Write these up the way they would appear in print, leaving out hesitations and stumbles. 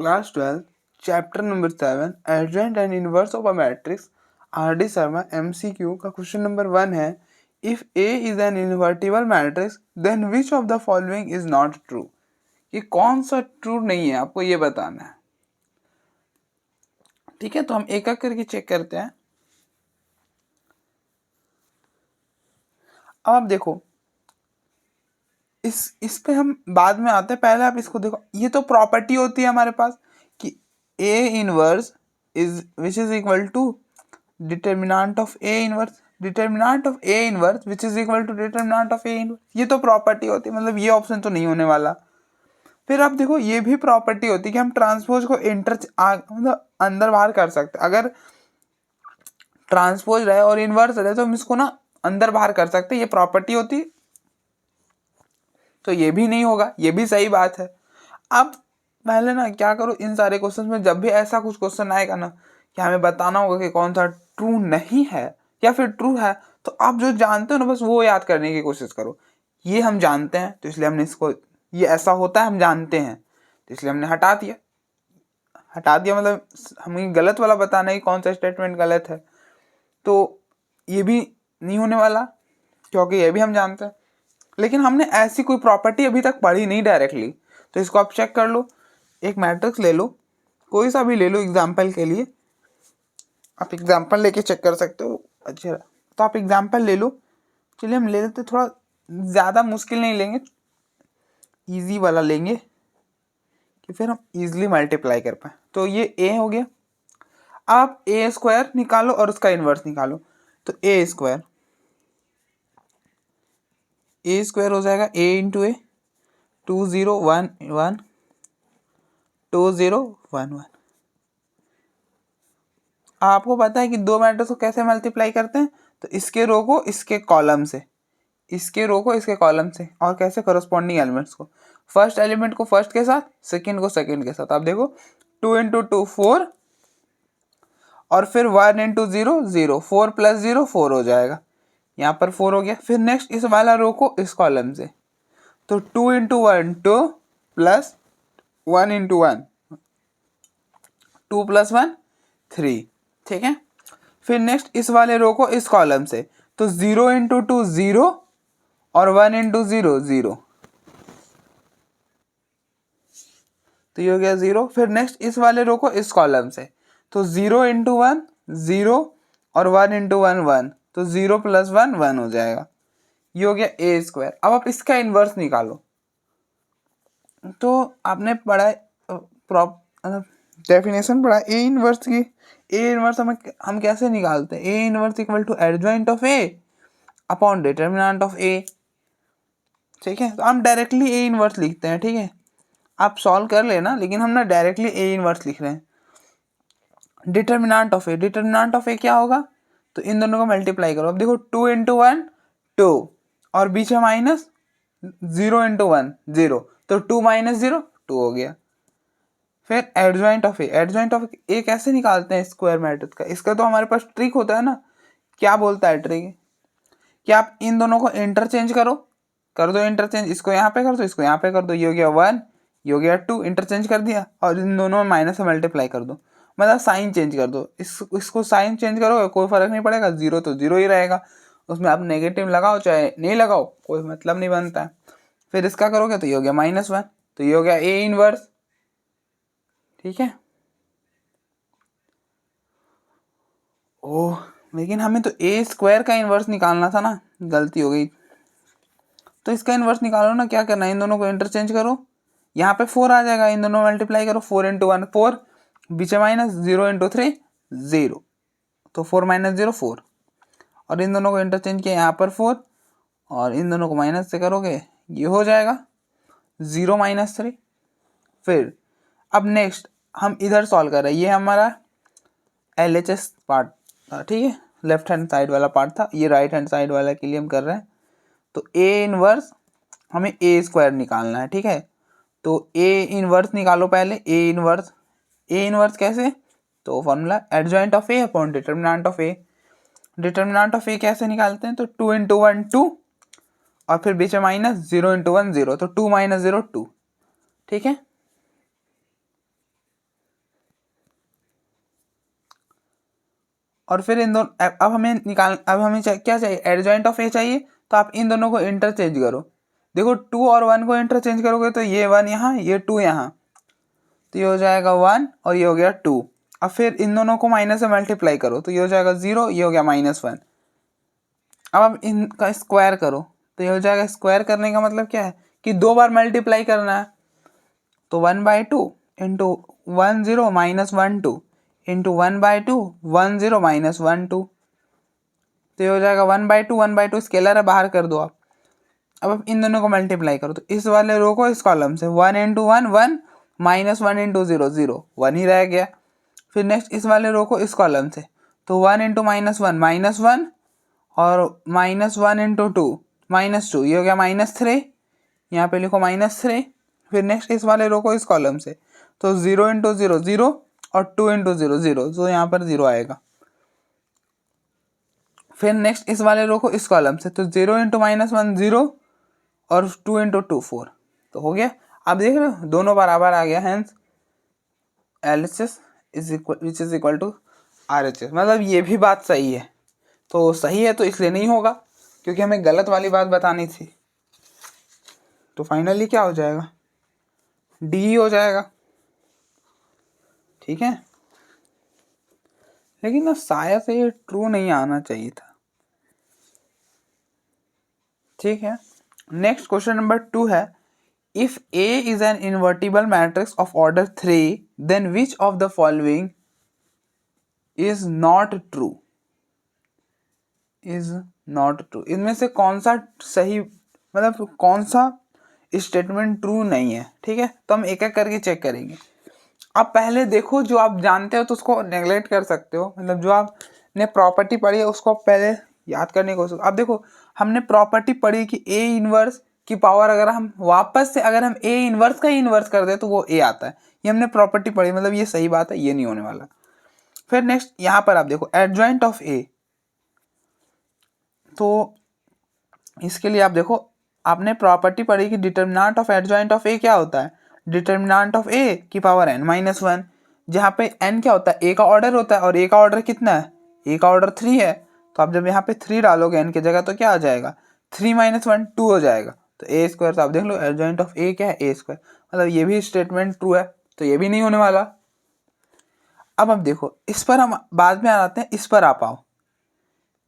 Class 12, Chapter number 7, Adjoint and Inverse of a Matrix, R.D. Sharma, MCQ का question number 1 है, If A is an invertible matrix, then which of the following is not true? ये कौन सा true नहीं है, आपको ये बताना है. ठीक है, तो हम एक एक करके चेक करते हैं. अब आप देखो, इस पे हम बाद में आते हैं. पहले आप इसको देखो, ये तो प्रॉपर्टी होती है हमारे पास कि A inverse is which is equal to determinant of A inverse, determinant of A inverse which is equal to determinant of A inverse. ये तो प्रॉपर्टी होती है, मतलब ये ऑप्शन तो नहीं होने वाला. फिर आप देखो, ये भी प्रॉपर्टी होती है कि हम ट्रांसपोज को मतलब अंदर बाहर कर सकते. अगर ट्रांसपोज रहे और इनवर्स रहे तो हम इसको ना अंदर बाहर कर सकते. ये प्रॉपर्टी होती, तो ये भी नहीं होगा. ये भी सही बात है. अब पहले ना क्या करो, इन सारे क्वेश्चन में जब भी ऐसा कुछ क्वेश्चन आएगा ना कि हमें बताना होगा कि कौन सा ट्रू नहीं है या फिर ट्रू है, तो आप जो जानते हो ना बस वो याद करने की कोशिश करो. ये हम जानते हैं तो इसलिए हमने इसको, ये ऐसा होता है हम जानते हैं तो इसलिए हमने हटा दिया. मतलब हमें गलत वाला बताना है कि कौन सा स्टेटमेंट गलत है. तो ये भी नहीं होने वाला क्योंकि ये भी हम जानते हैं. लेकिन हमने ऐसी कोई प्रॉपर्टी अभी तक पढ़ी नहीं डायरेक्टली, तो इसको आप चेक कर लो. एक मैट्रिक्स ले लो, कोई सा भी ले लो एग्जाम्पल के लिए. आप एग्जाम्पल लेके चेक कर सकते हो. अच्छा, तो आप एग्जाम्पल ले लो. चलिए हम ले लेते, थोड़ा ज़्यादा मुश्किल नहीं लेंगे, इजी वाला लेंगे कि फिर हम इजीली मल्टीप्लाई कर पाए. तो ये a हो गया. आप a स्क्वायर निकालो और उसका इन्वर्स निकालो. तो a स्क्वायर हो जाएगा a इंटू ए 2 0 1 1 2 0 1 1. आपको पता है कि दो मैट्रिक्स को कैसे मल्टीप्लाई करते हैं. तो इसके रो को इसके कॉलम से, इसके रो को इसके कॉलम से, और कैसे कॉरस्पॉन्डिंग एलिमेंट्स को, फर्स्ट एलिमेंट को फर्स्ट के साथ, सेकंड को सेकंड के साथ. आप देखो 2 इंटू 2 4 और फिर 1 इंटू 0 0, 4 प्लस 0 4 हो जाएगा. यहाँ पर 4 हो गया. फिर नेक्स्ट इस वाला रो को इस कॉलम से, तो 2 इंटू 1 2 प्लस 1 इंटू 1 2 प्लस 1 3. ठीक है. फिर नेक्स्ट इस वाले रो को इस कॉलम से, तो 0 इंटू 2 0 और 1 इंटू 0 0, तो ये हो गया 0. फिर नेक्स्ट इस वाले रो को इस कॉलम से, तो 0 इंटू 1 0 और 1 इंटू 1 1, तो 0 प्लस 1 1 हो जाएगा. ये हो गया a स्क्वायर. अब आप इसका इन्वर्स निकालो. तो आपने पढ़ा डेफिनेशन पढ़ा ए इनवर्स की. ए इनवर्स हम कैसे निकालते हैं. A inverse equal to adjoint of A upon determinant of A. ठीक है, तो हम डायरेक्टली ए इनवर्स लिखते हैं. ठीक है, आप सॉल्व कर लेना, लेकिन हम ना डायरेक्टली ए इनवर्स लिख रहे हैं. डिटर्मिनेंट ऑफ ए क्या होगा, तो इन दोनों को मल्टीप्लाई करो. अब देखो 2 इंटू 1 2 और बीच में माइनस 0 इंटू 1 0, तो 2 माइनस 0 2 हो गया. फिर एडजॉइंट ऑफ ए कैसे निकालते हैं स्क्वायर मैट्रिक्स का. इसका तो हमारे पास ट्रिक होता है ना. क्या बोलता है ट्रिक, कि आप इन दोनों को इंटरचेंज कर दो इंटरचेंज. इसको यहाँ पे कर दो, इसको यहाँ पे कर दो. ये हो गया 1, ये हो गया 2, इंटरचेंज कर दिया. और इन दोनों में माइनस से मल्टीप्लाई कर दो, मतलब साइन चेंज कर दो. इसको साइन चेंज करोगे कोई फर्क नहीं पड़ेगा. 0 तो 0 ही रहेगा, उसमें आप नेगेटिव लगाओ चाहे नहीं लगाओ कोई मतलब नहीं बनता है. फिर इसका करोगे तो ये हो गया -1, तो ये हो गया ए इनवर्स. ठीक है. ओह, लेकिन हमें तो ए स्क्वायर का इन्वर्स निकालना था ना, गलती हो गई. तो इसका इन्वर्स निकालो ना. क्या करना है, इन दोनों को इंटरचेंज करो. यहाँ पे 4 आ जाएगा, इन दोनों मल्टीप्लाई करो. 4 इंटू 1 4, बीच में माइनस 0 इंटू 3 0, तो 4 माइनस 0 4. और इन दोनों को इंटरचेंज किया, यहाँ पर 4 और इन दोनों को माइनस से करोगे ये हो जाएगा 0 माइनस 3. फिर अब नेक्स्ट हम इधर सॉल्व कर रहे हैं. ये हमारा LHS पार्ट था. ठीक है, लेफ्ट हैंड साइड वाला पार्ट था. ये राइट हैंड साइड वाला के लिए हम कर रहे हैं. तो ए इनवर्स हमें ए स्क्वायर निकालना है. ठीक है, तो ए इनवर्स निकालो पहले. ए इनवर्स कैसे, तो formula adjoint of A upon determinant of A. Determinant of A कैसे निकालते हैं, तो 2 इंटू 1 2 और फिर बीच में माइनस 0 इंटू 1 0, तो 2 माइनस 0 2. ठीक है, और फिर इन दोनों अब हमें क्या चाहिए, एडजॉइंट ऑफ ए चाहिए, तो आप इन दोनों को इंटरचेंज करो। देखो 2 और 1 को इंटरचेंज करोगे तो ये 1 यहाँ, ये 2 यहाँ, तो ये हो जाएगा 1 और ये हो गया 2। अब फिर इन दोनों को माइनस से मल्टीप्लाई करो तो ये हो जाएगा 0, ये हो गया -1। अब आप इनका स्क्वायर करो तो ये हो जाएगा, स्क्वायर करने का मतलब क्या है कि 2 बार मल्टीप्लाई करना है, तो 1/2 इंटू 1 0 -1 2 इंटू 1/2 1 0 -1 2, तो ये हो जाएगा 1/2 स्केलर है, बाहर कर दो आप। अब इन दोनों को मल्टीप्लाई करो तो इस वाले रो को इस कॉलम से 1 इंटू 1 1 -1 इंटू 0 0 1 ही रह गया। फिर नेक्स्ट इस वाले रो को इस कॉलम से, तो 1 इंटू -1 -1 और -1 इंटू 2 -2, ये हो गया -3, यहाँ पे लिखो -3। फिर नेक्स्ट इस वाले रो को इस कॉलम से, तो 0 इंटू 0 0 और 2 इंटू 0 0, तो यहाँ पर 0 आएगा। फिर नेक्स्ट इस वाले रो को इस कॉलम से, तो 0 इंटू -1 0 और 2 इंटू 2 4, तो हो गया। आप देख रहे हो दोनों बराबर आ गया, hence LHS which is equal to RHS। मतलब ये भी बात सही है, तो सही है तो इसलिए नहीं होगा क्योंकि हमें गलत वाली बात बतानी थी। तो फाइनली क्या हो जाएगा, D हो जाएगा। ठीक है, लेकिन ना शायद से ये ट्रू नहीं आना चाहिए था। ठीक है, नेक्स्ट क्वेश्चन नंबर 2 है, if A is an invertible matrix of order 3 then which of the following is not true? is not true, इनमें से कौन सा सही, मतलब कौन सा स्टेटमेंट ट्रू नहीं है। ठीक है, तो हम एक एक करके चेक करेंगे। आप पहले देखो, जो आप जानते हो तो उसको नेग्लेक्ट कर सकते हो, मतलब जो आपने प्रॉपर्टी पढ़ी है उसको पहले याद करने की कोशिश। अब देखो हमने प्रॉपर्टी पढ़ी कि A इनवर्स की पावर अगर हम वापस से अगर हम A इनवर्स का ही इनवर्स कर दे तो वो A आता है, ये हमने प्रॉपर्टी पढ़ी, मतलब ये सही बात है, ये नहीं होने वाला। फिर नेक्स्ट यहाँ पर आप देखो एडजॉइंट ऑफ A, तो इसके लिए आप देखो आपने प्रॉपर्टी पढ़ी कि determinant of adjoint of A क्या होता है, डिटर्मिनेंट ऑफ A की पावर n -1, जहाँ पे n क्या होता है, A का ऑर्डर होता है, और A का ऑर्डर कितना है, A का ऑर्डर 3 है। तो आप जब यहाँ पे 3 डालोगे n की जगह तो क्या आ जाएगा, 3 - 1 2 हो जाएगा, तो A स्क्वायर। तो आप देख लो एडजॉइंट ऑफ A क्या है, A स्क्वायर, मतलब ये भी स्टेटमेंट ट्रू है, तो ये भी नहीं होने वाला। अब देखो इस पर हम बाद में आते हैं, इस पर आ पाओ,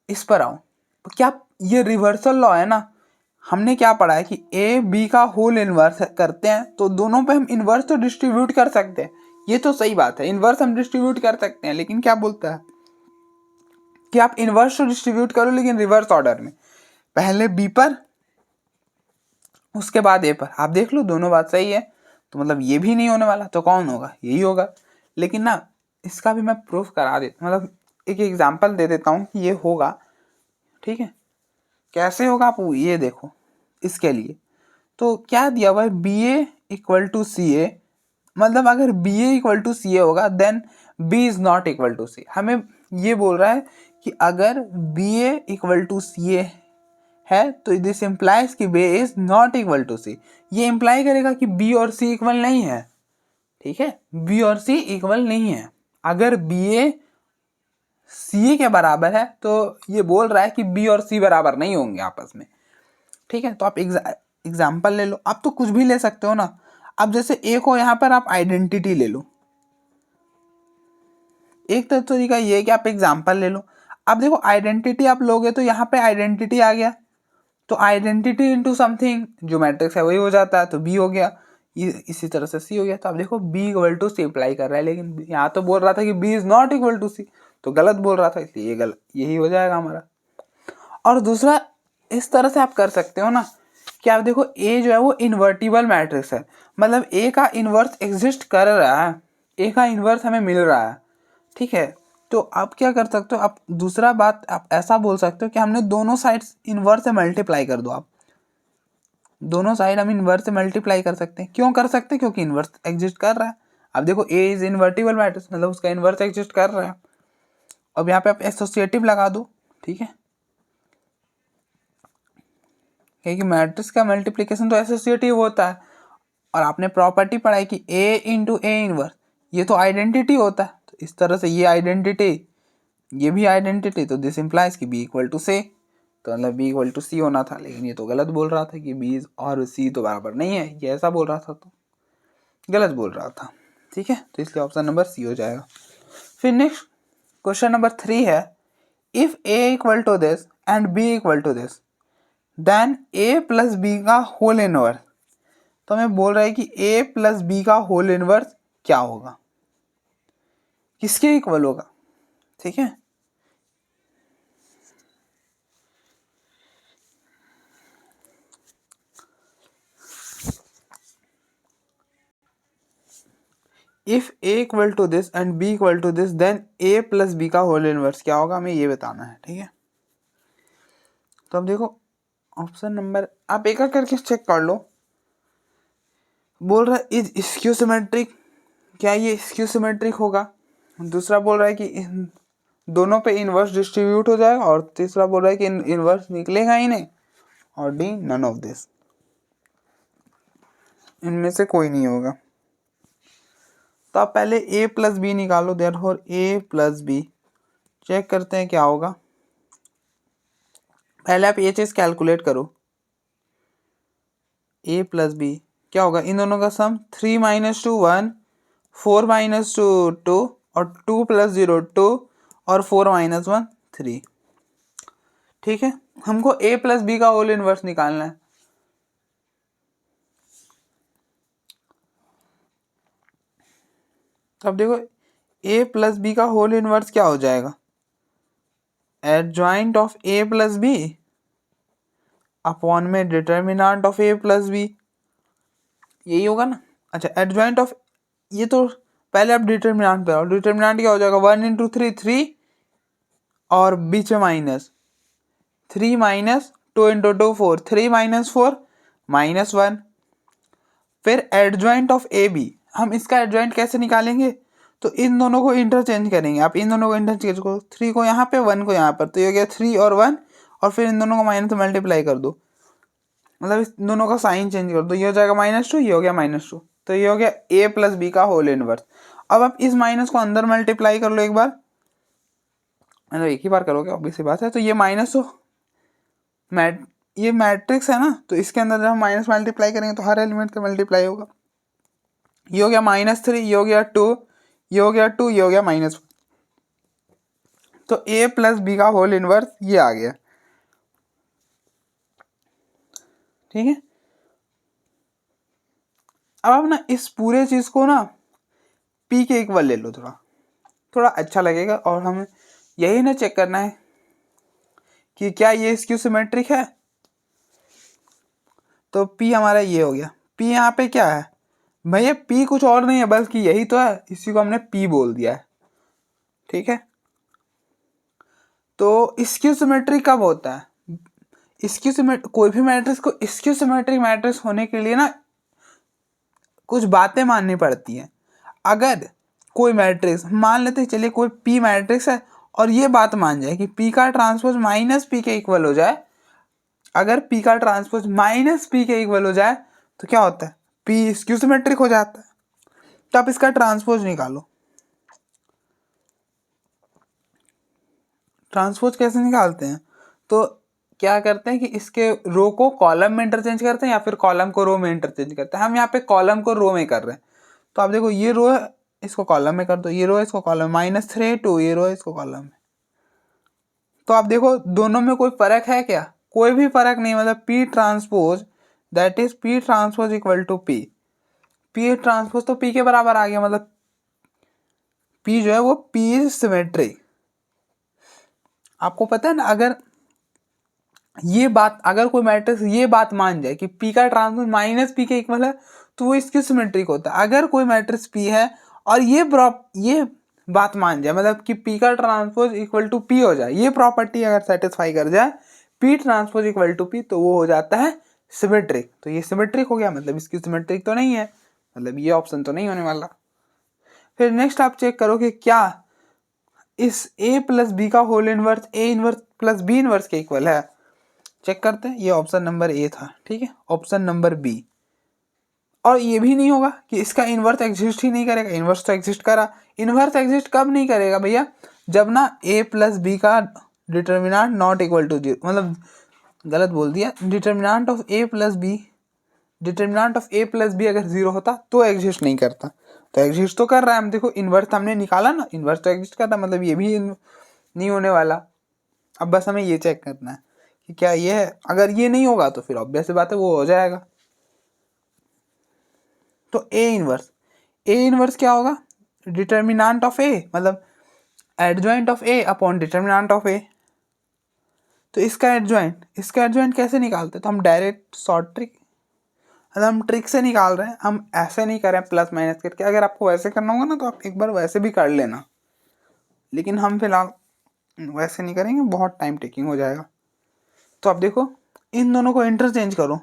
इस पर आओ, तो क्या ये रिवर्सल लॉ है ना, हमने क्या पढ़ा है कि A B का होल इनवर्स करते हैं तो दोनों पे हम इनवर्स तो डिस्ट्रीब्यूट कर सकते हैं, ये तो सही बात है, इनवर्स हम डिस्ट्रीब्यूट कर सकते हैं, लेकिन क्या बोलता है कि आप इनवर्स तो डिस्ट्रीब्यूट करो लेकिन रिवर्स ऑर्डर में, पहले B पर उसके बाद A पर। आप देख लो दोनों बात सही है, तो मतलब ये भी नहीं होने वाला, तो कौन होगा, यही होगा। लेकिन ना इसका भी मैं प्रूफ करा देता, मतलब एक एग्जाम्पल दे देता हूँ कि ये होगा। ठीक है, कैसे होगा आप ये देखो। इसके लिए तो क्या दिया हुआ है, BA इक्वल टू CA, मतलब अगर BA इक्वल टू CA होगा then B is not equal to C। हमें ये बोल रहा है कि अगर BA इक्वल टू CA है तो दिस इम्प्लाइज कि B is not equal to C। ये इम्प्लाई करेगा कि B और C इक्वल नहीं है। ठीक है, B और C इक्वल नहीं है। अगर BA CA के बराबर है तो ये बोल रहा है कि B और C बराबर नहीं होंगे आपस में। ठीक है, तो आप एग्जाम्पल ले लो, आप तो कुछ भी ले सकते हो ना। अब जैसे A को यहाँ पर आप आइडेंटिटी ले लो, एक तो तरीका ये है कि आप एग्जाम्पल ले लो। अब देखो आइडेंटिटी आप लोगे तो यहाँ पे आइडेंटिटी आ गया, तो आइडेंटिटी इंटू समथिंग जो मैट्रिक्स है वही हो जाता है, तो B हो गया, इसी तरह से C हो गया। तो आप देखो B equal to C apply कर रहा है, लेकिन यहाँ तो बोल रहा था कि B is not equal to C, तो गलत बोल रहा था, इसलिए ये गलत, यही हो जाएगा हमारा। और दूसरा इस तरह से आप कर सकते हो ना कि आप देखो A जो है वो इन्वर्टिबल मैट्रिक्स है, मतलब A का इन्वर्स एग्जिस्ट कर रहा है, A का इन्वर्स हमें मिल रहा है। ठीक है, तो आप क्या कर सकते हो, आप दूसरा बात आप ऐसा बोल सकते हो कि हमने दोनों साइड्स इन्वर्स से मल्टीप्लाई कर दो। आप दोनों साइड हम इन्वर्स से मल्टीप्लाई कर सकते हैं। क्यों कर सकते हैं, क्योंकि इन्वर्स एग्जिस्ट कर रहा है। अब देखो A इज इन्वर्टिबल मैट्रिक्स, मतलब उसका इन्वर्स एग्जिस्ट कर रहा है। अब यहाँ पे आप एसोसिएटिव लगा दो। ठीक है, क्योंकि मैट्रिक्स का मल्टीप्लिकेशन तो एसोसिएटिव होता है, और आपने प्रॉपर्टी पढ़ाई कि A इंटू A इनवर्स, ये तो आइडेंटिटी होता है। तो इस तरह से ये आइडेंटिटी ये भी आइडेंटिटी, तो दिस इम्प्लाइज कि बी इक्वल टू से, तो मतलब बी इक्वल टू सी होना था, लेकिन ये तो गलत बोल रहा था कि बी और सी तो बराबर नहीं है, ये ऐसा बोल रहा था, तो गलत बोल रहा था। ठीक है, तो इसलिए ऑप्शन नंबर सी हो जाएगा। फिर नेक्स्ट क्वेश्चन नंबर 3 है, if A equal to this and B equal to this then A plus B का होल इनवर्स। तो हमें बोल रहा है कि ए प्लस बी का होल इनवर्स क्या होगा, किसके इक्वल होगा। ठीक है, if A equal to this and B equal to this then A plus B का होल इनवर्स क्या होगा, हमें ये बताना है। ठीक है, तो अब देखो ऑप्शन नंबर आप एक एक करके चेक कर लो। बोल रहा है इज स्क्यू सिमेट्रिक, क्या ये स्क्यू सिमेट्रिक होगा। दूसरा बोल रहा है कि इन दोनों पे इनवर्स डिस्ट्रीब्यूट हो जाएगा, और तीसरा बोल रहा है कि इनवर्स निकलेगा ही नहीं, और डी नन ऑफ दिस, इनमें से कोई नहीं होगा। तो आप पहले ए प्लस बी निकालो, देयरफॉर ए प्लस बी चेक करते हैं क्या होगा। पहले आप ये चीज कैलकुलेट करो, ए प्लस बी क्या होगा, इन दोनों का सम 3 - 2 1, 4 - 2 2, और 2 + 0 2, और 4 - 1 3। ठीक है, हमको ए प्लस बी का होल इनवर्स निकालना है। तो अब देखो ए प्लस बी का होल इनवर्स क्या हो जाएगा, adjoint of A plus B upon में determinant of A plus B, यही होगा ना। अच्छा, एडजॉइंट ऑफ, ये तो पहले आप डिटर्मिनेंट पे आओ, डिटर्मिनेंट क्या हो जाएगा 1 × 3 3, और बीच में माइनस 3 - 2 × 2 4, 3 - 4 -1। फिर एडजॉइंट ऑफ ए बी, हम इसका एडजॉइंट कैसे निकालेंगे, तो इन दोनों को इंटरचेंज करेंगे। आप इन दोनों को इंटरचेंज करो, 3 को यहाँ पे 1 को यहाँ पर, तो ये हो गया 3 और 1, और फिर इन दोनों को माइनस मल्टीप्लाई कर दो, मतलब इस दोनों का साइन चेंज कर दो, ये हो जाएगा -2, ये हो गया -2, तो ये हो गया ए प्लस बी का होल इनवर्स। अब आप इस माइनस को अंदर मल्टीप्लाई कर लो एक बार, मतलब एक ही बार करोगे ऑब्वियस सी बात है, तो ये माइनस हो, ये मैट्रिक्स है ना, तो इसके अंदर जब हम माइनस मल्टीप्लाई करेंगे तो हर एलिमेंट का मल्टीप्लाई होगा। ये हो गया -3, ये हो गया 2, ये हो गया 2, ये हो गया -1, तो ए प्लस बी का होल इनवर्स ये आ गया। ठीक है, अब आप ना इस पूरे चीज को ना पी के इक्वल ले लो, थोड़ा थोड़ा अच्छा लगेगा, और हमें यही ना चेक करना है कि क्या ये स्क्यू सिमेट्रिक है। तो पी हमारा ये हो गया, पी यहाँ पे क्या है भैया, पी कुछ और नहीं है बल्कि यही तो है, इसी को हमने पी बोल दिया है। ठीक है, तो स्क्यू सिमेट्रिक कब होता है, कोई भी मैट्रिक्स को स्क्यू सिमेट्रिक मैट्रिक्स होने के लिए ना कुछ बातें माननी पड़ती हैं। अगर कोई मैट्रिक्स मान लेते हैं, चलिए कोई पी मैट्रिक्स है, और ये बात मान जाए कि पी का ट्रांसपोज माइनस पी के इक्वल हो जाए, अगर पी का ट्रांसपोज माइनस पी के इक्वल हो जाए तो क्या होता है, पी स्क्यू सिमेट्रिक हो जाता है। तो आप इसका ट्रांसपोज निकालो, ट्रांसपोज कैसे निकालते हैं, तो क्या करते हैं कि इसके रो को कॉलम में इंटरचेंज करते हैं, या फिर कॉलम को रो में इंटरचेंज करते हैं। हम यहाँ पे कॉलम को रो में कर रहे हैं, तो आप देखो ये रो है, इसको कॉलम में कर दो, ये रो है इसको कॉलम, -3 2, ये रो है इसको कॉलम में। तो आप देखो दोनों में कोई फर्क है क्या, कोई भी फर्क नहीं, मतलब P transpose that is P transpose equal to P, P transpose तो पी के बराबर आ गया, मतलब पी जो है वो पी इज सिमेट्रिक। आपको पता है ना, अगर ये बात, अगर कोई मैट्रिक्स ये बात मान जाए कि पी का ट्रांसपोज माइनस पी के इक्वल है, तो वो इसकी सिमेट्रिक होता है। अगर कोई मैट्रिक्स पी है और ये बात मान जाए, मतलब कि पी का ट्रांसपोज इक्वल टू पी हो जाए, ये प्रॉपर्टी अगर सेटिस्फाई कर जाए, P transpose equal to P, तो वो हो जाता है सिमेट्रिक। तो ये सिमेट्रिक हो गया, मतलब इसकी सिमेट्रिक तो नहीं है, मतलब ये ऑप्शन तो नहीं होने वाला। फिर नेक्स्ट आप चेक करो कि क्या इस ए प्लस बी का whole inverse A inverse plus B inverse के इक्वल है। चेक करते हैं, ये ऑप्शन नंबर ए था। ठीक है, ऑप्शन नंबर बी, और ये भी नहीं होगा कि इसका इन्वर्स एग्जिस्ट ही नहीं करेगा, इन्वर्स तो एग्जिस्ट करा। इन्वर्स एग्जिस्ट कब नहीं करेगा भैया, जब ना a प्लस बी का डिटर्मिनेंट नॉट इक्वल टू 0, मतलब गलत बोल दिया, determinant of a plus B, determinant of a plus B अगर 0 होता तो एग्जिस्ट नहीं करता, तो एग्जिस्ट तो कर रहा है। हम देखो इन्वर्स हमने निकाला ना, इन्वर्स तो एग्जिस्ट कर रहा है, मतलब ये भी नहीं होने वाला। अब बस हमें ये चेक करना है कि क्या ये है। अगर ये नहीं होगा तो फिर ऑब्वियस बात है वो हो जाएगा। तो ए इनवर्स क्या होगा, डिटर्मिनेंट ऑफ ए, मतलब adjoint of A upon determinant of A. तो इसका एडजॉइंट कैसे निकालते, तो हम डायरेक्ट शॉर्ट ट्रिक, मतलब हम ट्रिक से निकाल रहे हैं, हम ऐसे नहीं करें प्लस माइनस करके। अगर आपको वैसे करना होगा ना तो आप एक बार वैसे भी कर लेना, लेकिन हम फिलहाल वैसे नहीं करेंगे, बहुत टाइम टेकिंग हो जाएगा। तो आप देखो इन दोनों को इंटरचेंज करो,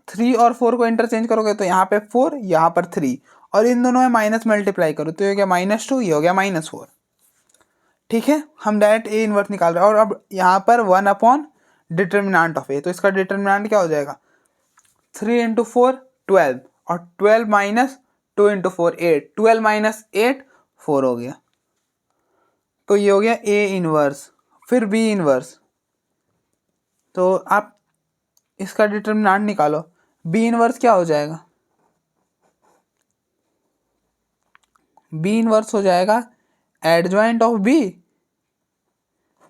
3 और 4 को इंटरचेंज करोगे तो यहाँ पे 4, यहाँ पर 3, और इन दोनों में माइनस मल्टीप्लाई करो तो ये हो गया -2, ये हो गया -4। ठीक है, हम डायरेक्ट ए इनवर्स निकाल रहे हैं। और अब यहाँ पर 1 अपॉन डिटर्मिनेंट ऑफ ए, तो इसका डिटर्मिनेंट क्या हो जाएगा, 3 इंटू 4 12, और 12 माइनस 2 इंटू 4 8, 12 माइनस 8 4 हो गया। तो ये हो गया ए इनवर्स। फिर बी इनवर्स, तो आप इसका डिटर्मिनेंट निकालो, बी इनवर्स क्या हो जाएगा, बी इनवर्स हो जाएगा adjoint of B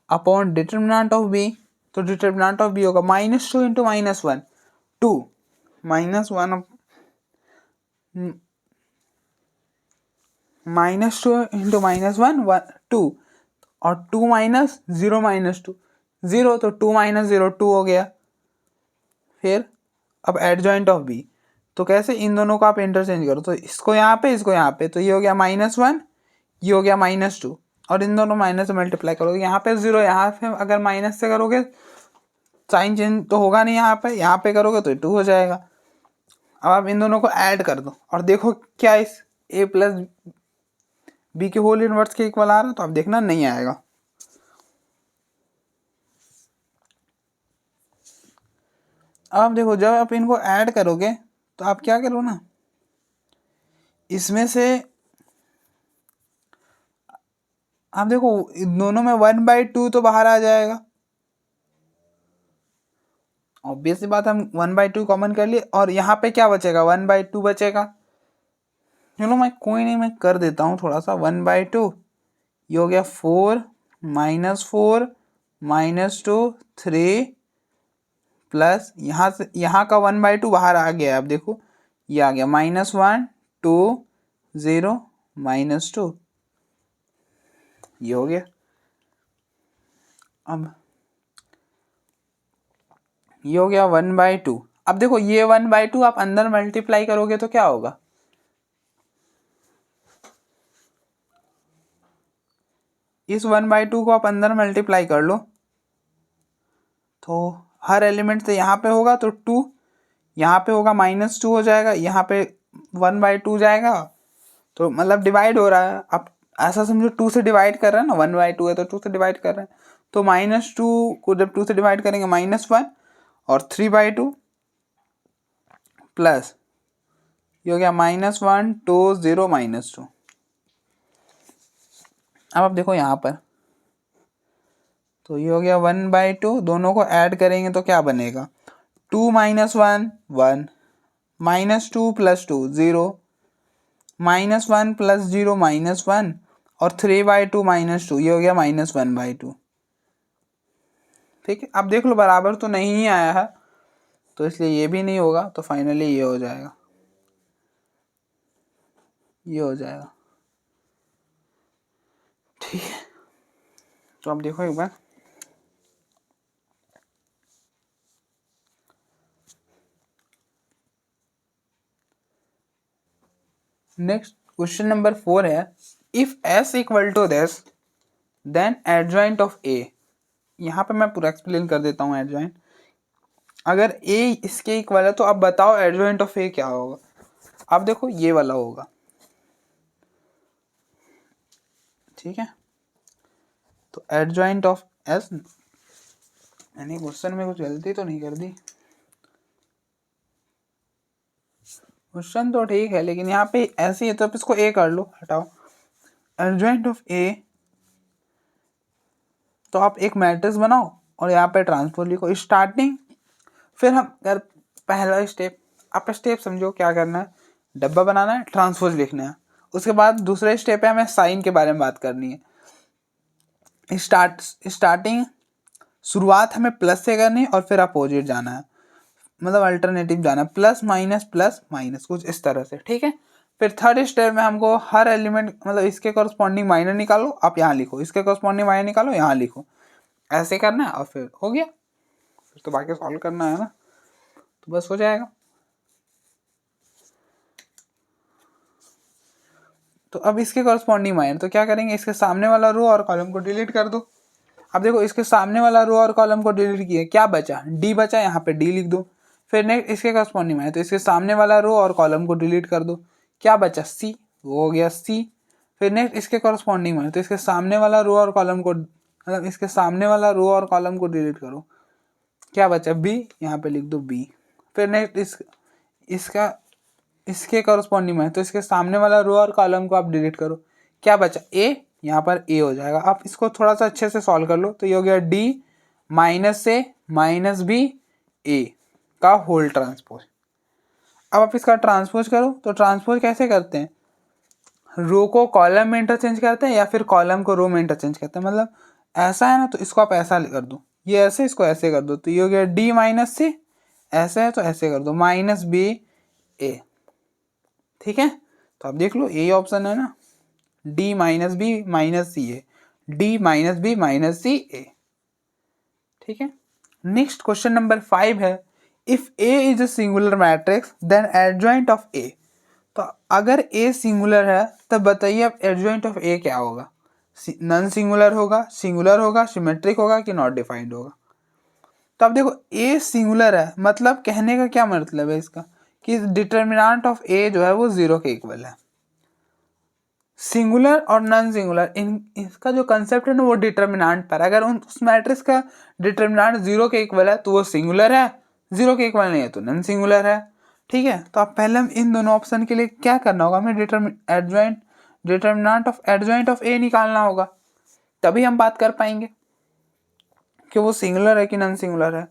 upon determinant of B. तो डिटर्मिनेंट ऑफ बी होगा -2 इंटू -1 2, -1 -2 इंटू -1 2, और 2 माइनस 0 -2 0, तो 2 माइनस 0 2 हो गया। फिर अब एडजॉइंट ऑफ बी, तो कैसे, इन दोनों को आप इंटरचेंज करो, तो इसको यहाँ पे इसको यहाँ पे, तो ये हो गया -1, ये हो गया -2, और इन दोनों माइनस से मल्टीप्लाई करोगे, यहाँ पे 0, यहाँ पे अगर माइनस से करोगे साइन चेंज तो होगा नहीं, यहाँ पे करोगे तो 2 हो जाएगा। अब आप इन दोनों को ऐड कर दो और देखो क्या इस a प्लस बी के होल इनवर्स के इक्वल आ रहा है, तो आप देखना नहीं आएगा। अब देखो जब आप इनको ऐड करोगे तो आप क्या करो ना, इसमें से आप देखो दोनों में 1/2 तो बाहर आ जाएगा, ऑब्वियस सी बात, हम 1/2 कॉमन कर लिए, और यहाँ पे क्या बचेगा, 1/2 बचेगा। चलो मैं कोई नहीं, मैं कर देता हूँ थोड़ा सा, 1/2 ये हो गया 4 -4 -2 3, प्लस यहाँ से यहाँ का 1/2 बाहर आ गया है। अब देखो ये आ गया -1 2 0 -2, ये हो गया। अब ये हो गया 1/2। अब देखो ये 1/2 आप अंदर मल्टीप्लाई करोगे तो क्या होगा, इस 1/2 को आप अंदर मल्टीप्लाई कर लो, तो हर एलिमेंट से यहाँ पे होगा तो 2, यहाँ पे होगा -2 हो जाएगा, यहाँ पे 1/2 जाएगा, तो मतलब डिवाइड हो रहा है। आप ऐसा समझो 2 से डिवाइड कर रहे हैं ना, 1/2 है तो 2 से डिवाइड कर रहे हैं, तो -2 को जब 2 से डिवाइड करेंगे -1, और 3/2 प्लस ये हो गया -1 2 0 -2। अब आप देखो यहाँ पर, तो ये हो गया 1/2, दोनों को ऐड करेंगे तो क्या बनेगा, 2 -1 1, -2 + 2 0, -1 + 0 -1, और 3/2 -2, ये हो गया -1/2। ठीक है, अब देख लो बराबर तो नहीं आया है, तो इसलिए ये भी नहीं होगा, तो फाइनली ये हो जाएगा, ये हो जाएगा। ठीक है, तो अब देखो एक बार, नेक्स्ट क्वेश्चन नंबर 4 है, if s equal to this then adjoint of a। यहाँ पे मैं पूरा एक्सप्लेन कर देता हूँ एडजॉइंट। अगर a इसके इक्वल है तो अब बताओ एडजॉइंट ऑफ a क्या होगा। अब देखो ये वाला होगा, ठीक है, तो एडजॉइंट ऑफ s, मैंने क्वेश्चन में कुछ गलती तो नहीं कर दी, क्वेश्चन तो ठीक है लेकिन यहाँ पे ऐसे ही है तो आप इसको a कर लो, हटाओ, एडजॉइंट ऑफ ए, तो आप एक मैट्रिक्स बनाओ और यहाँ पे ट्रांसपोज लिखो स्टार्टिंग। फिर हम अगर पहला स्टेप, आप स्टेप समझो क्या करना है, डब्बा बनाना है, ट्रांसपोज लिखना है। उसके बाद दूसरा स्टेप है हमें साइन के बारे में बात करनी है। स्टार्टिंग शुरुआत हमें प्लस से करनी है और फिर अपोजिट जाना है, मतलब अल्टरनेटिव जाना है, प्लस माइनस कुछ इस तरह से, ठीक है। फिर थर्ड स्टेप में हमको हर एलिमेंट मतलब इसके कॉरस्पॉन्डिंग माइनर निकालो, आप यहाँ लिखो, इसके कॉरस्पॉन्डिंग माइनर निकालो, यहाँ लिखो, ऐसे करना है और फिर हो गया। फिर तो बाकी सॉल्व करना है ना, तो बस हो जाएगा। तो अब इसके कॉरस्पॉन्डिंग माइनर, तो क्या करेंगे, इसके सामने वाला रो और कॉलम को डिलीट कर दो। अब देखो इसके सामने वाला रो और कॉलम को डिलीट किए, क्या बचा, डी बचा, यहाँ पे डी लिख दो। फिर नेक्स्ट इसके कॉरस्पॉन्डिंग माइनर, तो इसके सामने वाला रो और कॉलम को डिलीट कर दो, क्या बचा, सी, वो हो गया सी। फिर नेक्स्ट इसके कॉरस्पॉन्डिंग माइनर, तो इसके सामने वाला रो और कॉलम को मतलब इसके सामने वाला रो और कॉलम को डिलीट करो, क्या बचा, बी, यहाँ पे लिख दो बी। फिर नेक्स्ट इसका इसके कॉरस्पॉन्डिंग में, तो इसके सामने वाला रो और कॉलम को आप डिलीट करो, क्या बचा, ए, यहाँ पर ए हो जाएगा। आप इसको थोड़ा सा अच्छे से सॉल्व कर लो, तो ये हो गया डी माइनस से माइनस बी ए का होल ट्रांसपोज। अब आप इसका ट्रांसपोज करो, तो ट्रांसपोज कैसे करते हैं, रो को कॉलम में इंटरचेंज करते हैं या फिर कॉलम को रो में इंटरचेंज करते हैं, मतलब ऐसा है ना तो इसको आप ऐसा कर दो, ये ऐसे, इसको ऐसे कर दो, तो ये हो गया डी माइनस से, ऐसे है तो ऐसे कर दो, माइनस बी ए, ठीक है। तो आप देख लो ये ऑप्शन है ना, D minus B minus C A, D minus B minus C A, ठीक है। नेक्स्ट क्वेश्चन नंबर 5 है, if A is a singular matrix then adjoint of A. तो अगर ए सिंगुलर है तब बताइए अब एडजॉइंट ऑफ ए क्या होगा, नॉन सिंगुलर होगा, सिंगुलर होगा, सिमेट्रिक होगा कि नॉट डिफाइंड होगा। तो अब देखो ए सिंगुलर है, मतलब कहने का क्या मतलब है इसका, कि डिटर्मिनेंट ऑफ ए जो है वो 0 के इक्वल है। सिंगुलर और नॉन सिंगुलर इसका जो कंसेप्ट है ना वो डिटर्मिनेंट पर, अगर उस मैट्रिक्स का डिटर्मिनेंट 0 के इक्वल है तो वो सिंगुलर है, 0 के इक्वल नहीं है तो नॉन सिंगुलर है, ठीक है। तो अब पहले हम इन दोनों ऑप्शन के लिए क्या करना होगा, हमें डिटर्मिनेंट ऑफ एडजॉइंट ऑफ ए निकालना होगा, तभी हम बात कर पाएंगे कि वो सिंगुलर है कि नॉन सिंगुलर है।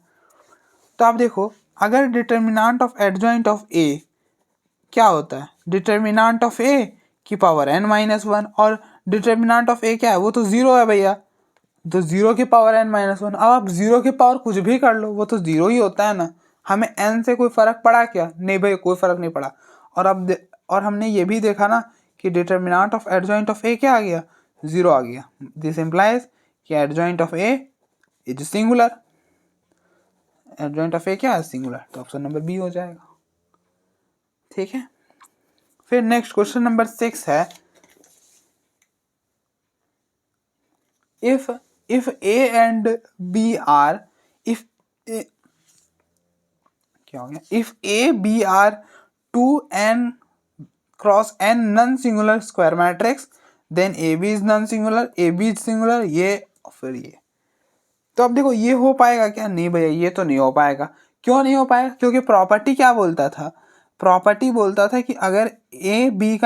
तो आप देखो अगर determinant of adjoint of A क्या होता है, डिटर्मिनेंट ऑफ ए की पावर n-1, और डिटर्मिनेंट ऑफ ए क्या है, वो तो 0 है भैया, तो 0 की पावर n-1। अब आप 0 की पावर कुछ भी कर लो वो तो 0 ही होता है ना, हमें n से कोई फर्क पड़ा क्या, नहीं भाई कोई फर्क नहीं पड़ा। और अब और हमने ये भी देखा ना कि determinant of adjoint of A क्या आ गया, 0 आ गया। दिस इम्प्लाइज कि adjoint of A is singular, adjoint of A क्या है, सिंगुलर, तो ऑप्शन नंबर बी हो जाएगा, ठीक है। फिर नेक्स्ट क्वेश्चन नंबर 6 है, if a and b are if a, क्या हो गया, if a b are 2n cross n non singular square matrix then ab is non singular, ab is singular, ये और फिर ये। तो अब देखो ये हो पाएगा क्या, नहीं भैया ये तो नहीं हो पाएगा। क्यों नहीं हो पाएगा, क्योंकि प्रॉपर्टी क्या बोलता था, प्रॉपर्टी बोलता था कि अगर ए बी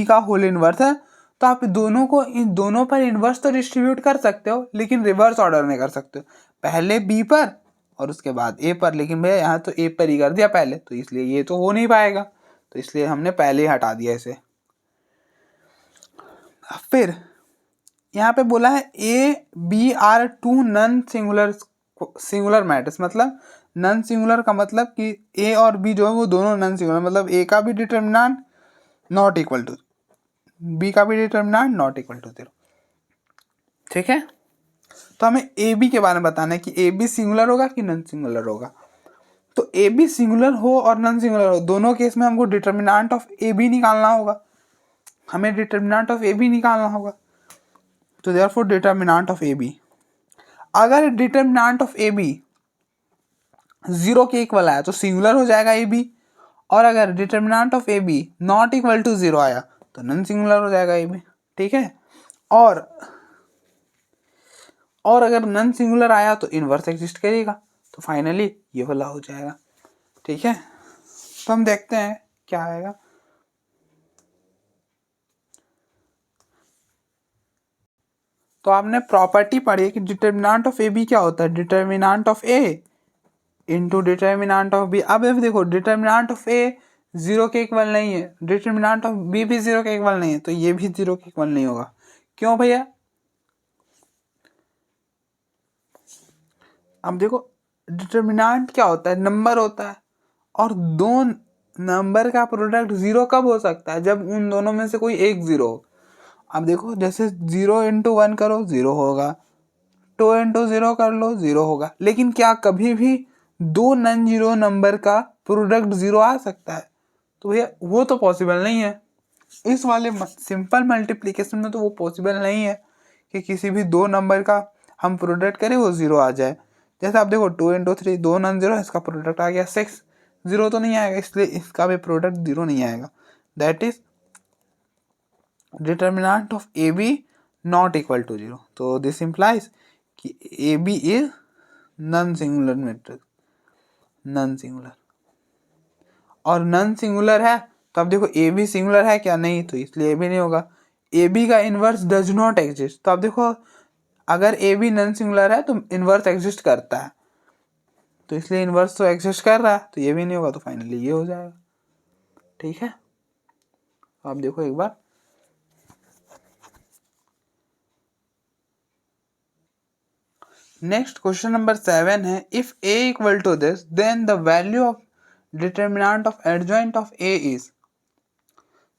का होल इनवर्स है तो आप दोनों को इन दोनों पर इनवर्स तो डिस्ट्रीब्यूट कर सकते हो लेकिन रिवर्स ऑर्डर में कर सकते हो, पहले बी पर और उसके बाद ए पर, लेकिन भैया यहाँ तो ए पर ही कर दिया पहले, तो इसलिए ये तो हो नहीं पाएगा, तो इसलिए हमने पहले ही हटा दिया इसे। फिर यहाँ पे बोला है A B are 2 non singular matrix, मतलब नॉन सिंगुलर का मतलब कि ए और बी जो है वो दोनों नॉन सिंगुलर, मतलब ए का भी determinant not equal to B का भी डिटर्मिनेंट नॉट इक्वल टू 0, ठीक है। तो हमें ए बी के बारे में बताना है कि ए बी सिंगुलर होगा कि नॉन सिंगुलर होगा। तो ए बी सिंगुलर हो और नॉन सिंगुलर हो दोनों केस में हमको डिटर्मिनेंट ऑफ ए बी निकालना होगा, हमें डिटर्मिनेंट ऑफ ए बी निकालना होगा। तो therefore determinant of A B, अगर डिटर्मिनेंट ऑफ ए बी 0 के इक्वल आया तो सिंगुलर हो जाएगा ए बी, और अगर determinant of A B not equal to 0 आया तो नॉन सिंगुलर हो जाएगा ए बी, ठीक है। और अगर नॉन सिंगुलर आया तो इनवर्स एग्जिस्ट करेगा, तो फाइनली ये वाला हो जाएगा, ठीक है। तो हम देखते हैं क्या आएगा। तो आपने प्रॉपर्टी पढ़ी कि डिटर्मिनेंट ऑफ ए बी क्या होता है, determinant of A into determinant of B. अब देखो डिटर्मिनेंट ऑफ ए 0 के इक्वल नहीं है, डिटर्मिनेंट ऑफ बी भी 0 के इक्वल नहीं है, तो ये भी 0 के इक्वल नहीं होगा। क्यों भैया? अब देखो डिटर्मिनेंट क्या होता है, नंबर होता है, और दो नंबर का प्रोडक्ट 0 कब हो सकता है, जब उन दोनों में से कोई एक 0 हो। अब देखो जैसे 0 इंटू 1 करो 0 होगा, 2 इंटू 0 कर लो 0 होगा, लेकिन क्या कभी भी दो नॉन जीरो नंबर का प्रोडक्ट 0 आ सकता है? तो भैया वो तो पॉसिबल नहीं है। इस वाले सिंपल मल्टीप्लिकेशन में तो वो पॉसिबल नहीं है कि किसी भी दो नंबर का हम प्रोडक्ट करें वो 0 आ जाए। जैसे आप देखो 2 इंटू 3 2 नॉन जीरो, इसका प्रोडक्ट आ गया 6, 0 तो नहीं आएगा, इसलिए इसका भी प्रोडक्ट 0 नहीं आएगा। That is determinant of A B not equal to 0। तो दिस इम्प्लाइज कि A B is non singular matrix, non singular. और नॉन सिंगुलर है तो अब देखो ए बी सिंगुलर है क्या? नहीं, तो इसलिए ए बी नहीं होगा। ए बी का इन्वर्स डज नॉट एग्जिस्ट, तो अब देखो अगर ए बी नॉन सिंगुलर है तो इन्वर्स एग्जिस्ट करता है, तो इसलिए इन्वर्स तो एग्जिस्ट कर रहा है, तो ये भी नहीं होगा, तो फाइनली ये हो जाएगा। ठीक है, आप देखो एक बार, नेक्स्ट क्वेश्चन नंबर 7 है, if a equal to this then the value of determinant of adjoint of a is.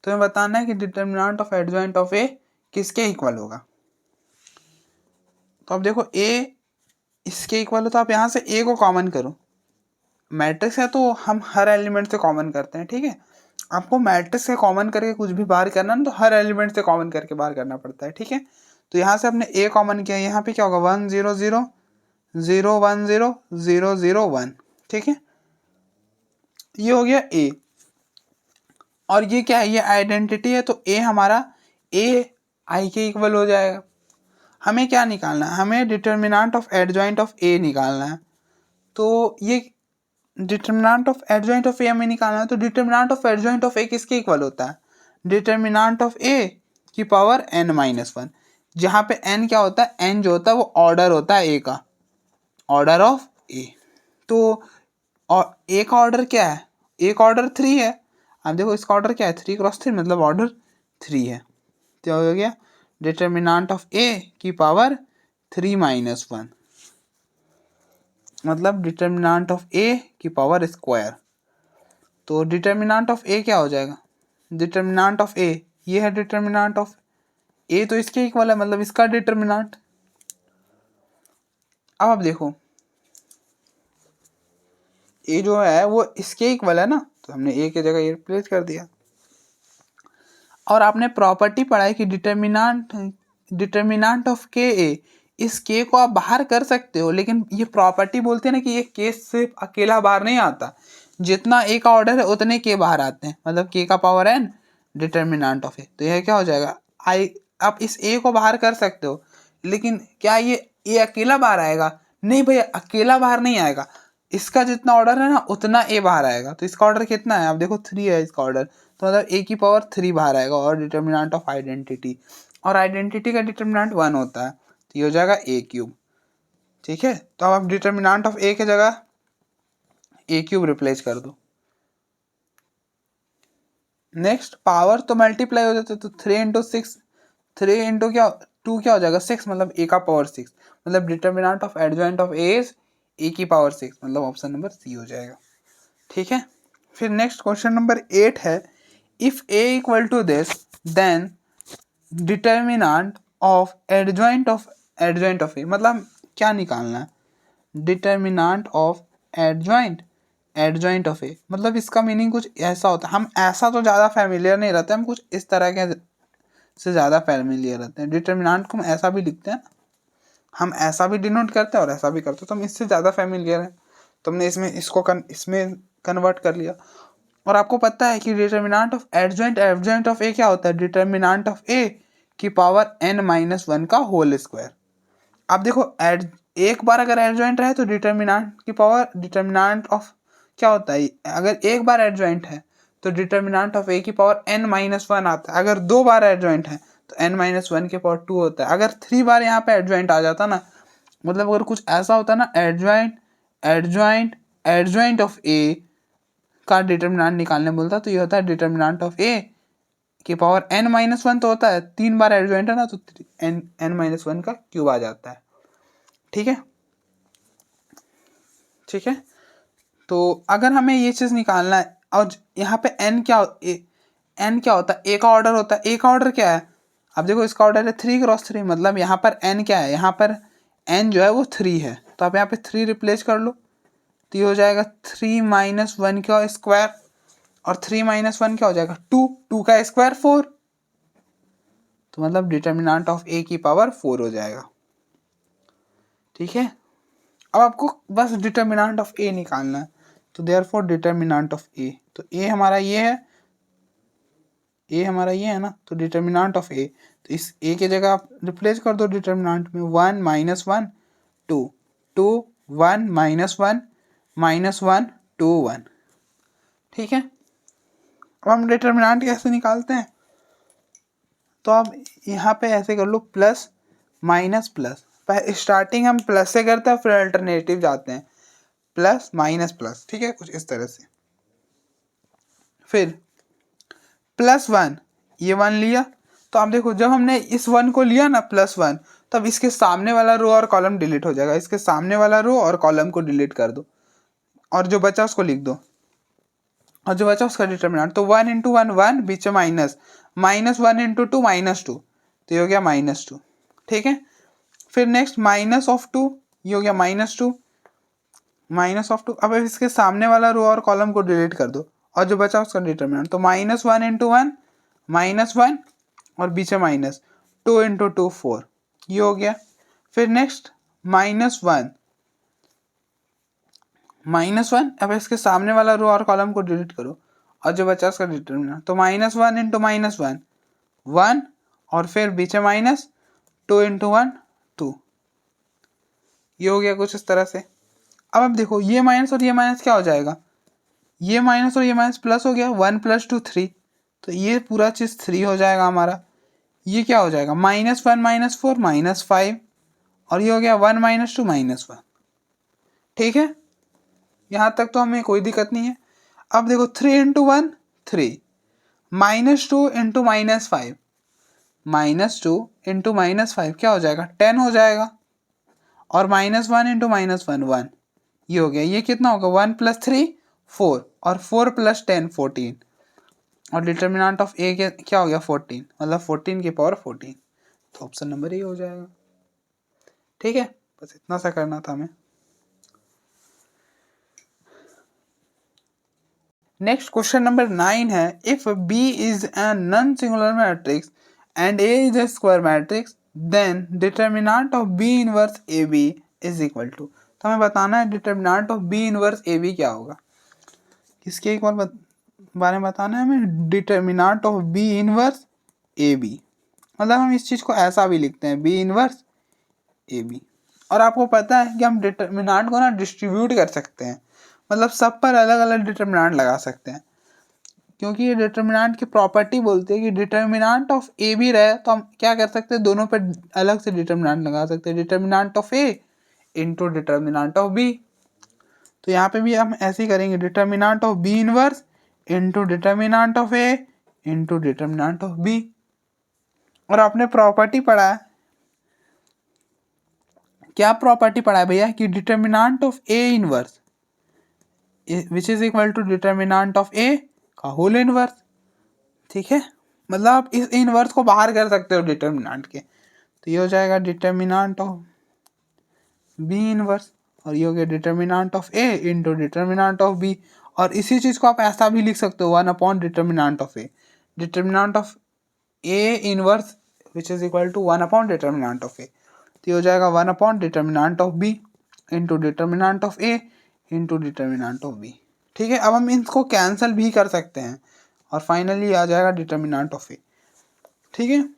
तुम्हें बताना है कि determinant of adjoint of a किसके इक्वल होगा। तो अब देखो a इसके इक्वल हो, तो आप यहाँ से a को कॉमन करो। मैट्रिक्स है तो हम हर एलिमेंट से कॉमन करते हैं, ठीक है। आपको मैट्रिक्स से कॉमन करके कुछ भी बाहर करना ना, तो हर एलिमेंट से कॉमन करके बाहर करना पड़ता है, ठीक है। तो यहाँ से हमने a कॉमन किया, यहाँ पे क्या होगा 1 0 0 0 1 0 0 0 1, ठीक है। ये हो गया a, और ये क्या है, ये आइडेंटिटी है, तो a हमारा a i के इक्वल हो जाएगा। हमें क्या निकालना है, हमें determinant of adjoint of a निकालना है। तो ये determinant of adjoint of a हमें निकालना है, तो determinant of adjoint of a किसके इक्वल होता है, डिटर्मिनेंट ऑफ a की पावर n-1, जहाँ पे n क्या होता है, n जो होता है वो ऑर्डर होता है a का, ऑर्डर ऑफ a। तो a का ऑर्डर क्या है, a का ऑर्डर 3 है। अब देखो इसका ऑर्डर क्या है, 3 क्रॉस 3 मतलब ऑर्डर 3 है। तो हो गया डिटर्मिनेंट ऑफ a की पावर 3-1, मतलब डिटर्मिनेंट ऑफ a की पावर स्क्वायर। तो डिटर्मिनेंट ऑफ a क्या हो जाएगा, डिटर्मिनेंट ऑफ a, ये है डिटर्मिनेंट ऑफ a, तो इसके इक्वल है, मतलब इसका डिटर्मिनेंट। अब आप देखो a जो है वो इसके इक्वल है ना, तो हमने a की जगह ये रिप्लेस कर दिया। और आपने प्रॉपर्टी पढ़ाई कि डिटर्मिनेंट ऑफ के ए, इस के को आप बाहर कर सकते हो, लेकिन ये प्रॉपर्टी बोलते हैं ना कि ये के सिर्फ अकेला बाहर नहीं आता, जितना ए का ऑर्डर है उतने के बाहर आते हैं, मतलब के का power N determinant of A. तो यह क्या हो जाएगा, आई, आप इस ए को बाहर कर सकते हो, लेकिन क्या ये ए अकेला बाहर आएगा? नहीं भैया, अकेला बाहर नहीं आएगा, इसका जितना ऑर्डर है ना उतना ए बाहर आएगा। तो इसका ऑर्डर कितना है, आप देखो 3 है इसका ऑर्डर, तो मतलब ए की पावर 3 बाहर आएगा, और डिटर्मिनेंट ऑफ आइडेंटिटी, और आइडेंटिटी का डिटर्मिनेंट 1 होता है, तो ये हो जाएगा ए क्यूब, ठीक है। तो अब आप डिटर्मिनेंट ऑफ ए की जगह ए क्यूब रिप्लेस कर दो। नेक्स्ट पावर तो मल्टीप्लाई हो जाता है, तो 3 इंटू 6, 3 इंटू क्या 2 क्या हो जाएगा 6, मतलब ए का पावर 6, मतलब determinant of adjoint of A is a की पावर 6, मतलब ऑप्शन नंबर सी हो जाएगा, ठीक है। फिर नेक्स्ट क्वेश्चन नंबर 8 है, if A equal to this then determinant of adjoint of A, मतलब क्या निकालना है, determinant of adjoint of A, मतलब इसका मीनिंग कुछ ऐसा होता है, हम ऐसा तो ज़्यादा फैमिलियर नहीं रहते, हम कुछ इस तरह के से ज़्यादा फैमिलियर रहते हैं। डिटर्मिनेंट को हम ऐसा भी लिखते हैं, हम ऐसा भी डिनोट करते हैं और ऐसा भी करते हैं, तो हम इससे ज़्यादा फैमिलियर हैं, तो हमने इसमें कन्वर्ट कर लिया। और आपको पता है कि determinant of adjoint of A क्या होता है, डिटर्मिनेंट ऑफ ए की पावर n-1 का होल स्क्वायर। अब देखो एक बार अगर एडजॉइंट रहे तो डिटर्मिनेंट ऑफ क्या होता है, अगर एक बार एडजॉइंट है तो डिटर्मिनेंट ऑफ ए की पावर n-1 आता है, अगर 2 बार एडजॉइंट है तो n-1 के पावर 2 होता है। अगर 3 बार यहाँ पे एडजॉइंट आ जाता ना, मतलब अगर कुछ ऐसा होता ना एडजॉइंट ऑफ ए का डिटर्मिनेंट निकालने बोलता, तो ये होता है डिटर्मिनेंट ऑफ ए की पावर n-1 तो होता है, 3 बार एडजॉइंट है ना, तो n-1 का क्यूब आ जाता है। ठीक है, ठीक है। तो अगर हमें ये चीज़ निकालना है, और यहाँ पे n क्या होता है, a का ऑर्डर होता है। a का ऑर्डर क्या है, अब देखो इसका ऑर्डर है 3×3, मतलब यहाँ पर n क्या है, यहाँ पर n जो है वो 3 है, तो आप यहाँ पे 3 रिप्लेस कर लो, तो ये हो जाएगा 3 - 1 का स्क्वायर, और 3 - 1 क्या हो जाएगा 2 का स्क्वायर 4, तो मतलब डिटर्मिनेंट ऑफ a की पावर 4 हो जाएगा। ठीक है, अब आपको बस डिटर्मिनेंट ऑफ a निकालना है, तो देयरफॉर डिटर्मिनेंट ऑफ a, तो a हमारा ये है, a हमारा ये है ना, तो डिटर्मिनेंट ऑफ a, तो इस a की जगह आप रिप्लेस कर दो डिटर्मिनेंट में, 1 - 1 2 2 1 - 1 -1 2 1। ठीक है, अब हम डिटर्मिनेंट कैसे निकालते हैं, तो आप यहाँ पे ऐसे कर लो, प्लस माइनस प्लस, स्टार्टिंग हम प्लस से करते हैं, फिर अल्टरनेटिव जाते हैं, प्लस माइनस प्लस। ठीक है, कुछ इस तरह से। फिर +1, ये 1 लिया, तो आप देखो जब हमने इस 1 को लिया ना +1, तब इसके सामने वाला रो और कॉलम डिलीट हो जाएगा, इसके सामने वाला रो और कॉलम को डिलीट कर दो, और जो बचा उसको लिख दो, और जो बचा उसका डिटर्मिनेंट, तो 1 × 1 1, बीच में माइनस, -1 × 2 -2, तो ये हो गया -2। ठीक है, फिर नेक्स्ट -2, ये हो गया -2। अब इसके सामने वाला रो और कॉलम को डिलीट कर दो, और जो बचा उसका डिटर्मिनेंट, तो -1 × 1 -1, और बीच में माइनस, 2 × 2 4, ये हो गया। फिर नेक्स्ट -1, अब इसके सामने वाला रो और कॉलम को डिलीट करो, और जो बचा उसका डिटर्मिनेंट, तो -1 × -1 1, और फिर बीच में माइनस, 2 × 1 2, ये हो गया कुछ इस तरह से। अब देखो ये माइनस और ये माइनस क्या हो जाएगा, ये माइनस और ये माइनस प्लस हो गया, 1 + 2 3, तो ये पूरा चीज़ 3 हो जाएगा हमारा। ये क्या हो जाएगा, -1 - 4 -5, और ये हो गया 1 - 2 -1। ठीक है, यहाँ तक तो हमें कोई दिक्कत नहीं है। अब देखो 3 × 1 3, -2 × -5, -2 × -5 क्या हो जाएगा, 10 हो जाएगा, और -1 × -1 1, ये हो गया। ये कितना होगा, 1 + 3 4, और 4 + 10 14, और डिटर्मिनेंट ऑफ ए क्या हो गया 14, मतलब 14 की पावर 14, तो ऑप्शन नंबर ए हो जाएगा। ठीक है, बस इतना सा करना था हमें। नेक्स्ट क्वेश्चन नंबर 9 है, if B is a non singular matrix and A is a square matrix, then determinant of B inverse AB is equal to. तो हमें बताना है determinant of B inverse AB क्या होगा। किसके एक बार बारे में बताना है हमें, determinant of B inverse AB, मतलब हम इस चीज़ को ऐसा भी लिखते हैं, B इनवर्स AB। और आपको पता है कि हम डिटर्मिनेंट को ना डिस्ट्रीब्यूट कर सकते हैं, मतलब सब पर अलग अलग डिटर्मिनेंट लगा सकते हैं, क्योंकि ये डिटर्मिनेंट की प्रॉपर्टी बोलती है कि डिटर्मिनेंट ऑफ ए भी रहे तो हम क्या कर सकते हैं, दोनों पर अलग से डिटर्मिनेंट लगा सकते हैं, determinant of A into determinant of B. तो यहाँ पे भी हम ऐसे ही करेंगे, determinant of B inverse into determinant of A into determinant of B. और आपने प्रॉपर्टी पढ़ा है, क्या प्रॉपर्टी पढ़ा है भैया, कि determinant of A inverse which is equal to determinant of A का होल इनवर्स। ठीक है, मतलब आप इस इनवर्स को बाहर कर सकते हो डिटर्मिनेंट के, तो ये हो जाएगा डिटर्मिनेंट ऑफ बी इनवर्स, और ये हो गया determinant of A into determinant of B. और इसी चीज़ को आप ऐसा भी लिख सकते हो, 1 determinant of A, determinant of A inverse which is equal to 1 determinant of A, तो ये हो जाएगा 1 determinant of B into determinant of A into determinant of B. ठीक है, अब हम इनको कैंसिल भी कर सकते हैं, और फाइनली आ जाएगा डिटर्मिनेंट ऑफ ए। ठीक है,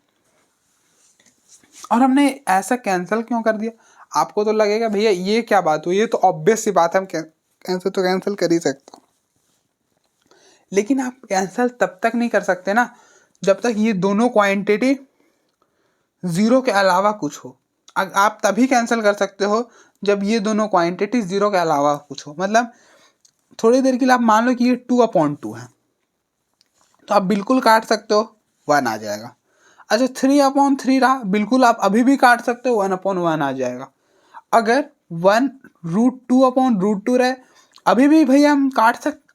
और हमने ऐसा कैंसिल क्यों कर दिया, आपको तो लगेगा भैया ये क्या बात हुई, ये तो ऑब्वियस सी बात है, हम कैंसिल तो कैंसिल कर ही सकते हो, लेकिन आप कैंसिल तब तक नहीं कर सकते ना जब तक ये दोनों क्वांटिटी ज़ीरो के अलावा कुछ हो। आप तभी कैंसिल कर सकते हो जब ये दोनों क्वांटिटी ज़ीरो के अलावा कुछ हो। मतलब थोड़ी देर के लिए आप मान लो कि ये 2/2 है, तो आप बिल्कुल काट सकते हो, 1 आ जाएगा। अच्छा 3/3 रहा, बिल्कुल आप अभी भी काट सकते हो, 1/1 आ जाएगा। अगर 1√2/√2 रहे, अभी भी भैया हम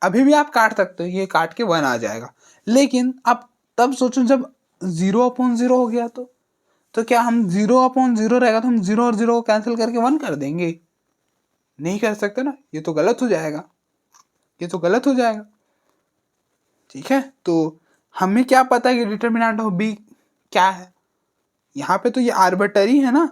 अभी भी आप काट सकते हो, ये काट के 1 आ जाएगा। लेकिन आप तब सोचो जब 0/0 हो गया तो क्या हम 0/0 रहेगा तो हम 0 और 0 को कैंसिल करके 1 कर देंगे? नहीं कर सकते ना, ये तो गलत हो जाएगा, ये तो गलत हो जाएगा। ठीक है, तो हमें क्या पता है कि डिटर्मिनेंट ऑफ बी क्या है? यहाँ पे तो ये आर्बिटरी है ना।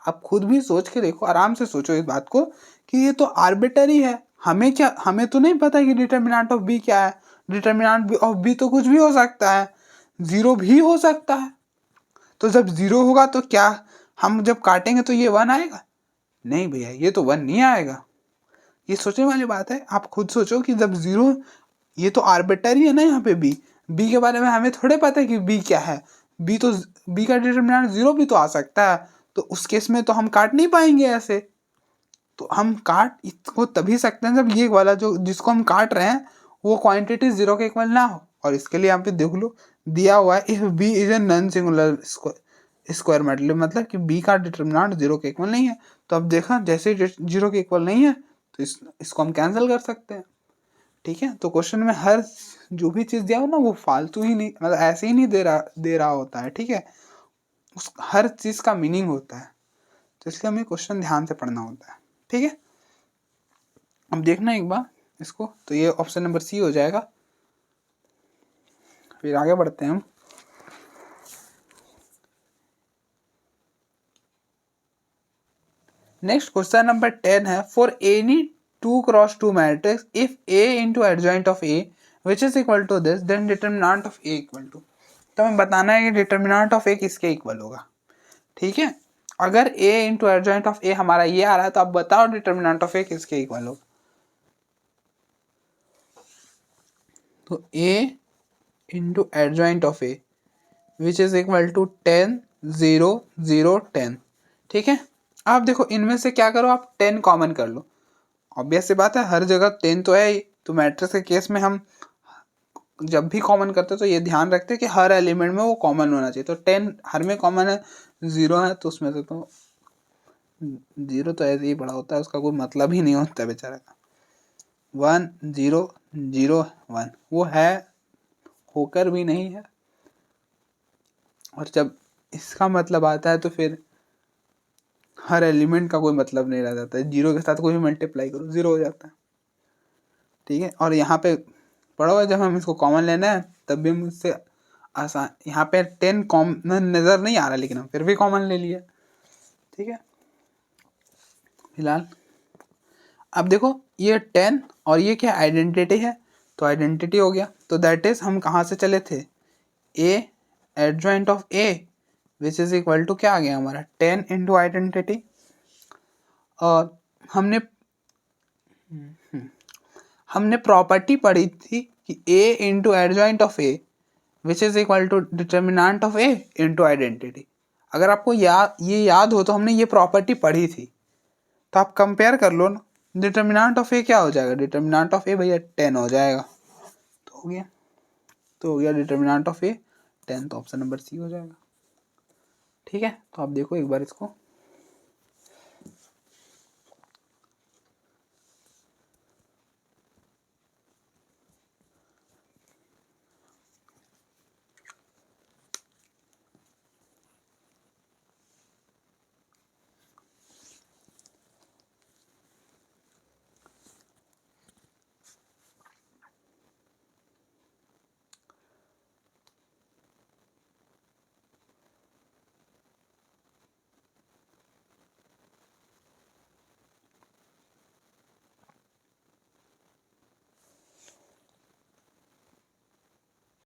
आप खुद भी सोच के देखो, आराम से सोचो इस बात को कि ये तो आर्बिटरी है। हमें तो नहीं पता कि डिटर्मिनेंट ऑफ बी क्या है। डिटर्मिनेंट ऑफ बी तो कुछ भी हो सकता है, 0 भी हो सकता है। तो जब 0 होगा तो क्या हम जब काटेंगे तो ये 1 आएगा? नहीं भैया, ये तो 1 नहीं आएगा। ये सोचने वाली बात है। आप खुद सोचो कि जब 0, ये तो आर्बिटरी है ना यहाँ पे बी के बारे में हमें थोड़े पता है कि बी क्या है। बी का डिटर्मिनेंट 0 भी तो आ सकता है, तो उस केस में तो हम काट नहीं पाएंगे ऐसे। तो हम काट इसको तभी सकते हैं जब ये वाला जो जिसको हम काट रहे हैं वो क्वांटिटी 0 के इक्वल ना हो। और इसके लिए यहाँ पे देख लो दिया हुआ है, if B is a non singular square मतलब कि बी का डिटर्मिनेंट 0 के इक्वल नहीं है। तो अब देखा जैसे 0 के इक्वल नहीं है तो इसको हम कैंसिल कर सकते हैं। ठीक है, तो क्वेश्चन में हर जो भी चीज़ दिया हो ना वो फालतू ही नहीं, मतलब ऐसे ही नहीं दे रहा होता है। ठीक है, उस हर चीज़ का मीनिंग होता है, तो इसलिए हमें क्वेश्चन ध्यान से पढ़ना होता है। ठीक है, अब देखना एक बार इसको, तो ये ऑप्शन नंबर सी हो जाएगा। फिर आगे बढ़ते हैं हम। नेक्स्ट क्वेश्चन नंबर 10 है, for any 2x2 matrix if A into adjoint of A which is equal to this then determinant of A equal to. तो हमें बताना है कि डिटर्मिनेंट ऑफ A किसके इक्वल होगा। ठीक है, अगर A into adjoint of A हमारा ये आ रहा है तो आप बताओ डिटर्मिनेंट ऑफ A किसके इक्वल होगा। तो A into adjoint of A which is equal to 10 0 0 10। ठीक है, आप देखो इनमें से क्या करो, आप 10 कॉमन कर लो। ऑब्वियस सी बात है, हर जगह 10 तो है ही, तो मैट्रिक्स के केस में हम जब भी कॉमन करते तो ये ध्यान रखते कि हर एलिमेंट में वो कॉमन होना चाहिए। तो 10 हर में कॉमन है, 0 है तो उसमें से तो 0 तो ऐसे ही पड़ा होता है, उसका कोई मतलब ही नहीं होता बेचारा का। 1 0 0 1 वो है, होकर भी नहीं है। और जब इसका मतलब आता है तो फिर हर एलिमेंट का कोई मतलब नहीं रह जाता है। 0 के साथ कोई भी मल्टीप्लाई करो 0 हो जाता है। ठीक है, और यहाँ पे पढ़ा हुआ जब हम इसको कॉमन लेना है तब भी मुझसे आसान, यहाँ पे 10 कॉमन नज़र नहीं आ रहा लेकिन हम फिर भी कॉमन ले लिया। ठीक है, फिलहाल अब देखो ये 10 और ये क्या आइडेंटिटी है, तो आइडेंटिटी हो गया। तो दैट इज हम कहाँ से चले थे, A adjoint of A which is equal to क्या आ गया हमारा 10 इंटू आइडेंटिटी। और हमने प्रॉपर्टी पढ़ी थी कि A into adjoint of A which is equal to determinant of A into identity. अगर आपको ये याद हो तो हमने ये प्रॉपर्टी पढ़ी थी, तो आप कंपेयर कर लो ना। डिटर्मिनेंट ऑफ ए क्या हो जाएगा, डिटर्मिनेंट ऑफ ए भैया 10 हो जाएगा। तो हो गया डिटर्मिनेंट ऑफ ए 10, तो ऑप्शन नंबर सी हो जाएगा। ठीक है, तो आप देखो एक बार इसको।